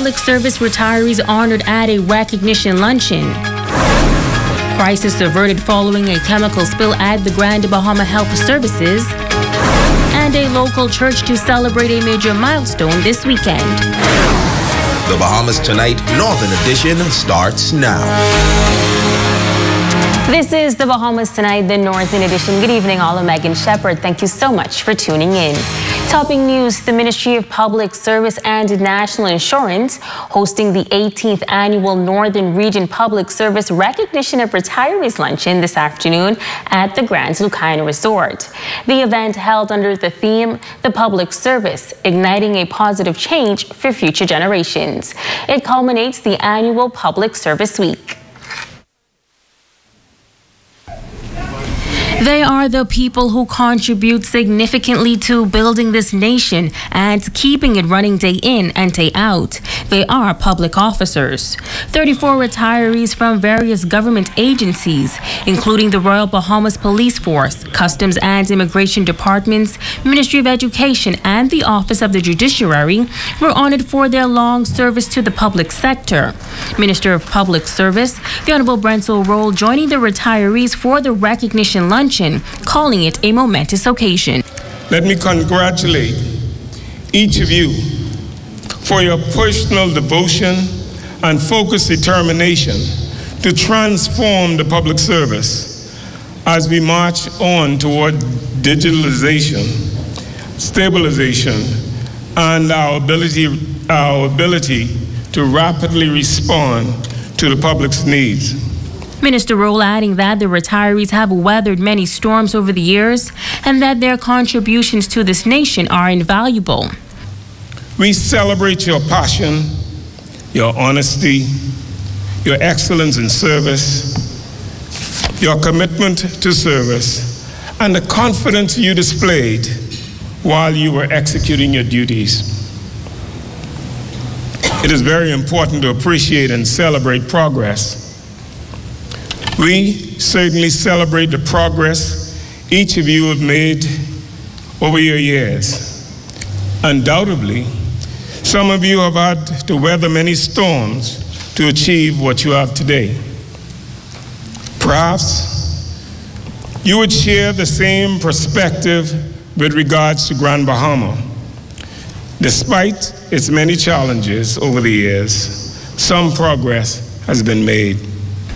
Public service retirees honored at a recognition luncheon. Crisis averted following a chemical spill at the Grand Bahama Health Services. And a local church to celebrate a major milestone this weekend. The Bahamas Tonight Northern Edition starts now. This is the Bahamas Tonight, the Northern Edition. Good evening, all. I'm Megan Shepard. Thank you so much for tuning in. Topping news, the Ministry of Public Service and National Insurance hosting the 18th Annual Northern Region Public Service Recognition of Retirees Luncheon this afternoon at the Grand Lucayna Resort. The event held under the theme, The Public Service, Igniting a Positive Change for Future Generations. It culminates the annual Public Service Week. They are the people who contribute significantly to building this nation and keeping it running day in and day out. They are public officers. 34 retirees from various government agencies, including the Royal Bahamas Police Force, Customs and Immigration Departments, Ministry of Education, and the Office of the Judiciary, were honored for their long service to the public sector. Minister of Public Service, the Honorable Brentzel Roll, joining the retirees for the recognition luncheon, calling it a momentous occasion. Let me congratulate each of you for your personal devotion and focused determination to transform the public service as we march on toward digitalization, stabilization, and our ability to rapidly respond to the public's needs. Minister Roll adding that the retirees have weathered many storms over the years and that their contributions to this nation are invaluable. We celebrate your passion, your honesty, your excellence in service, your commitment to service, and the confidence you displayed while you were executing your duties. It is very important to appreciate and celebrate progress. We certainly celebrate the progress each of you have made over your years. Undoubtedly, some of you have had to weather many storms to achieve what you have today. Perhaps you would share the same perspective with regards to Grand Bahama. Despite its many challenges over the years, some progress has been made.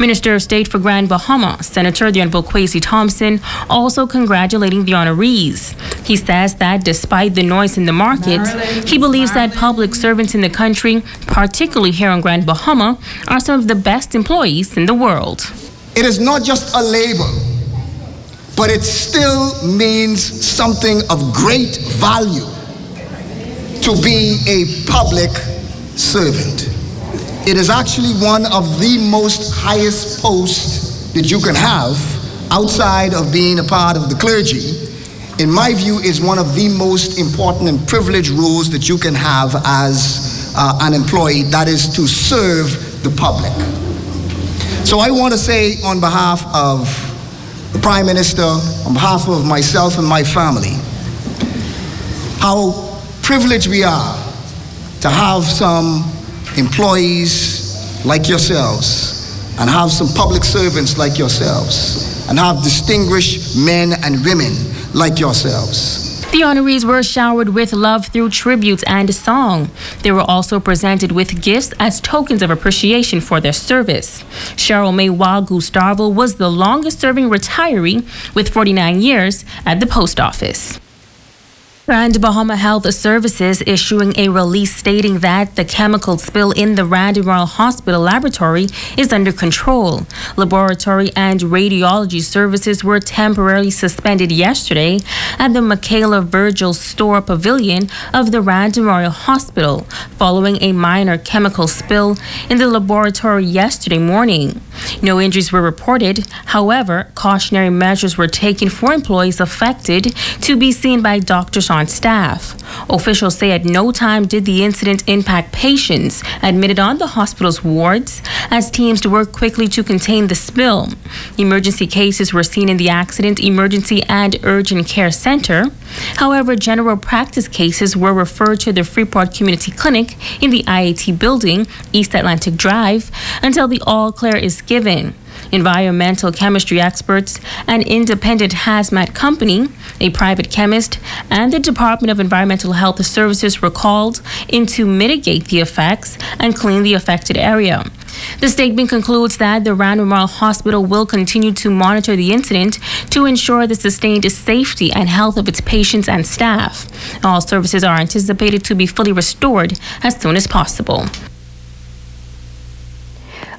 Minister of State for Grand Bahama, Senator the Honorable Kwesi Thompson, also congratulating the honorees. He says that despite the noise in the market, he believes that public servants in the country, particularly here on Grand Bahama, are some of the best employees in the world. It is not just a label, but it still means something of great value to be a public servant. It is actually one of the most highest posts that you can have outside of being a part of the clergy. In my view, is one of the most important and privileged roles that you can have as an employee, that is to serve the public. So I want to say on behalf of the Prime Minister, on behalf of myself and my family, how privileged we are to have some employees like yourselves and have some public servants like yourselves and have distinguished men and women like yourselves. The honorees were showered with love through tributes and song. They were also presented with gifts as tokens of appreciation for their service. Cheryl May Gustavo was the longest serving retiree with 49 years at the post office. Grand Bahama Health Services issuing a release stating that the chemical spill in the Random Royal Hospital laboratory is under control. Laboratory and radiology services were temporarily suspended yesterday at the Michaela Virgil Store Pavilion of the Random Royal Hospital following a minor chemical spill in the laboratory yesterday morning. No injuries were reported. However, cautionary measures were taken for employees affected to be seen by doctors on staff. Officials say at no time did the incident impact patients admitted on the hospital's wards, as teams worked quickly to contain the spill. Emergency cases were seen in the Accident, Emergency and Urgent Care Center. However, general practice cases were referred to the Freeport Community Clinic in the IAT building, East Atlantic Drive, until the all clear is given. Environmental chemistry experts, an independent hazmat company, a private chemist, and the Department of Environmental Health Services were called in to mitigate the effects and clean the affected area. The statement concludes that the Rand Memorial Hospital will continue to monitor the incident to ensure the sustained safety and health of its patients and staff. All services are anticipated to be fully restored as soon as possible.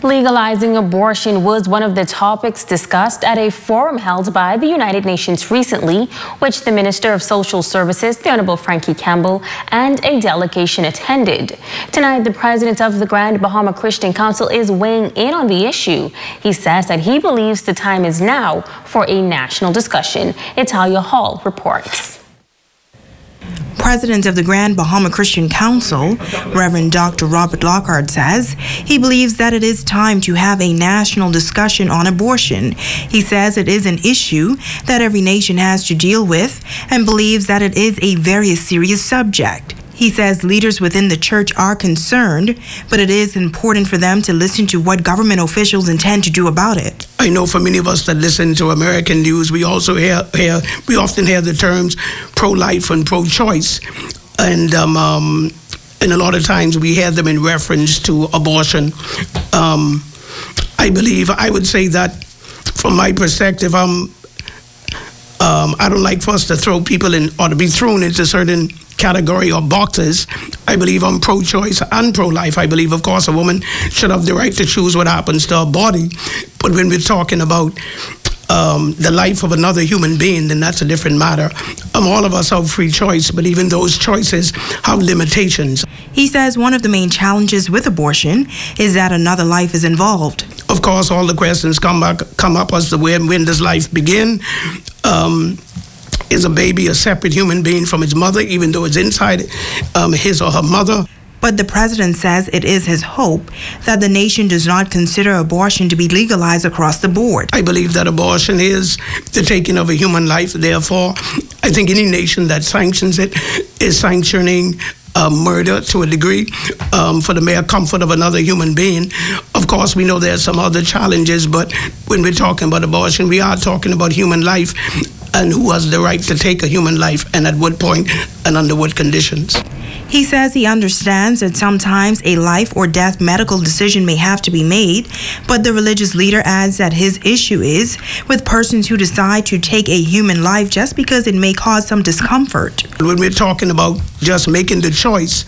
Legalizing abortion was one of the topics discussed at a forum held by the United Nations recently, which the Minister of Social Services, the Honorable Frankie Campbell, and a delegation attended. Tonight, the president of the Grand Bahama Christian Council is weighing in on the issue. He says that he believes the time is now for a national discussion. Italia Hall reports. President of the Grand Bahama Christian Council, Reverend Dr. Robert Lockhart, says he believes that it is time to have a national discussion on abortion. He says it is an issue that every nation has to deal with and believes that it is a very serious subject. He says leaders within the church are concerned, but it is important for them to listen to what government officials intend to do about it. I know for many of us that listen to American news, we also we often hear the terms pro-life and pro-choice, and a lot of times we hear them in reference to abortion. I would say that from my perspective, I don't like for us to throw people in or to be thrown into certain category or boxes. I believe I'm pro-choice and pro-life. I believe, of course, a woman should have the right to choose what happens to her body. But when we're talking about the life of another human being, then that's a different matter. All of us have free choice, but even those choices have limitations. He says one of the main challenges with abortion is that another life is involved. Of course, all the questions come up as to when does life begin? Is a baby a separate human being from its mother, even though it's inside his or her mother? But the president says it is his hope that the nation does not consider abortion to be legalized across the board. I believe that abortion is the taking of a human life. Therefore, I think any nation that sanctions it is sanctioning murder to a degree for the mere comfort of another human being. Of course, we know there are some other challenges, but when we're talking about abortion, we are talking about human life and who has the right to take a human life and at what point and under what conditions. He says he understands that sometimes a life or death medical decision may have to be made, but the religious leader adds that his issue is with persons who decide to take a human life just because it may cause some discomfort. When we're talking about just making the choice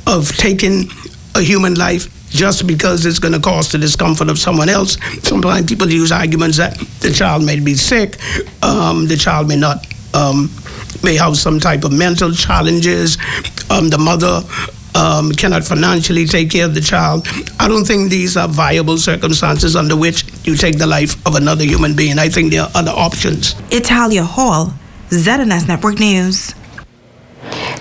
of taking a human life just because it's going to cause the discomfort of someone else, sometimes people use arguments that the child may be sick, the child may not, may have some type of mental challenges, the mother cannot financially take care of the child. I don't think these are viable circumstances under which you take the life of another human being. I think there are other options. Italia Hall, ZNS Network News.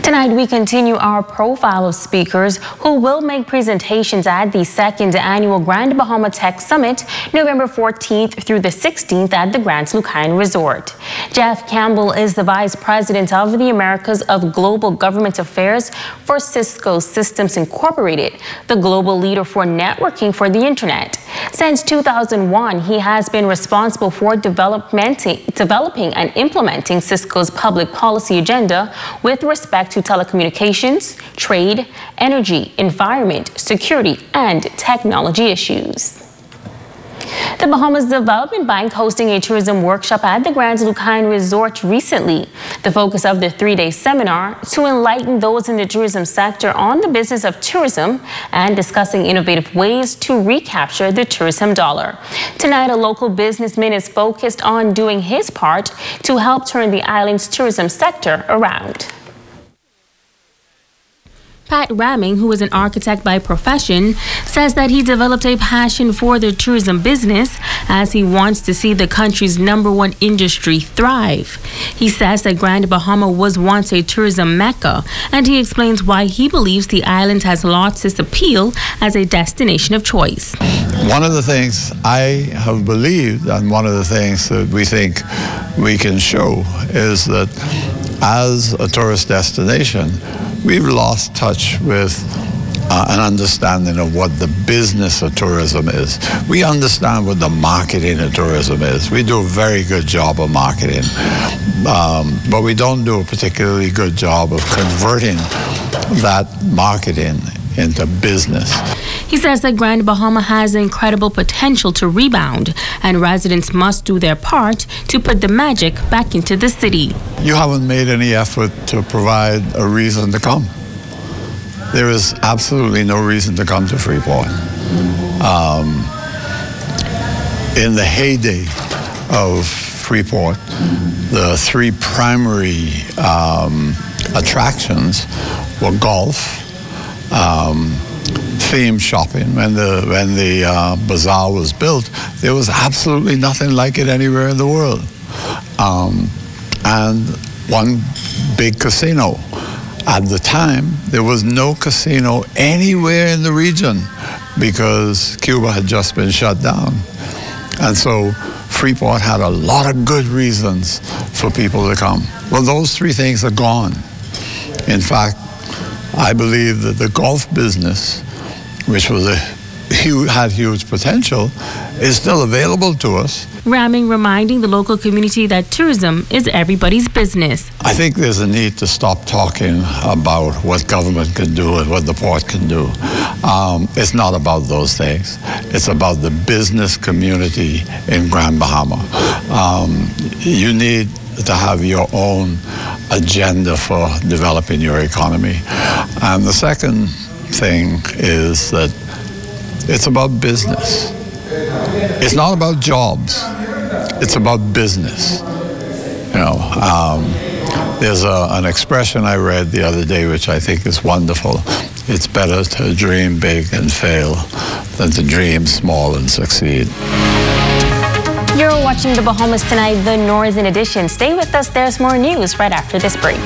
Tonight, we continue our profile of speakers who will make presentations at the second annual Grand Bahama Tech Summit, November 14th through the 16th at the Grand Lucayan Resort. Jeff Campbell is the Vice President of the Americas of Global Government Affairs for Cisco Systems Incorporated, the global leader for networking for the Internet. Since 2001, he has been responsible for developing and implementing Cisco's public policy agenda with respect to telecommunications, trade, energy, environment, security, and technology issues. The Bahamas Development Bank hosting a tourism workshop at the Grand Lucayan Resort recently. The focus of the three-day seminar to enlighten those in the tourism sector on the business of tourism and discussing innovative ways to recapture the tourism dollar. Tonight, a local businessman is focused on doing his part to help turn the island's tourism sector around. Pat Ramming, who is an architect by profession, says that he developed a passion for the tourism business as he wants to see the country's #1 industry thrive. He says that Grand Bahama was once a tourism mecca, and he explains why he believes the island has lost its appeal as a destination of choice. One of the things I have believed, and one of the things that we think we can show, is that as a tourist destination, we've lost touch with an understanding of what the business of tourism is. We understand what the marketing of tourism is. We do a very good job of marketing, but we don't do a particularly good job of converting that marketing into business. He says that Grand Bahama has incredible potential to rebound, and residents must do their part to put the magic back into the city. You haven't made any effort to provide a reason to come. There is absolutely no reason to come to Freeport. In the heyday of Freeport, the 3 primary attractions were golf, theme shopping. When the bazaar was built, there was absolutely nothing like it anywhere in the world, and one big casino. At the time, there was no casino anywhere in the region because Cuba had just been shut down, and so Freeport had a lot of good reasons for people to come. Well, those 3 things are gone. In fact, I believe that the golf business, which was had huge potential, is still available to us. Ramming reminding the local community that tourism is everybody's business. I think there's a need to stop talking about what government can do and what the port can do. It's not about those things. It's about the business community in Grand Bahama. You need to have your own agenda for developing your economy. And the second thing is that it's about business. It's not about jobs. It's about business. You know, there's an expression I read the other day which I think is wonderful. It's better to dream big and fail than to dream small and succeed. You're watching the Bahamas Tonight, the Northern Edition. Stay with us. There's more news right after this break.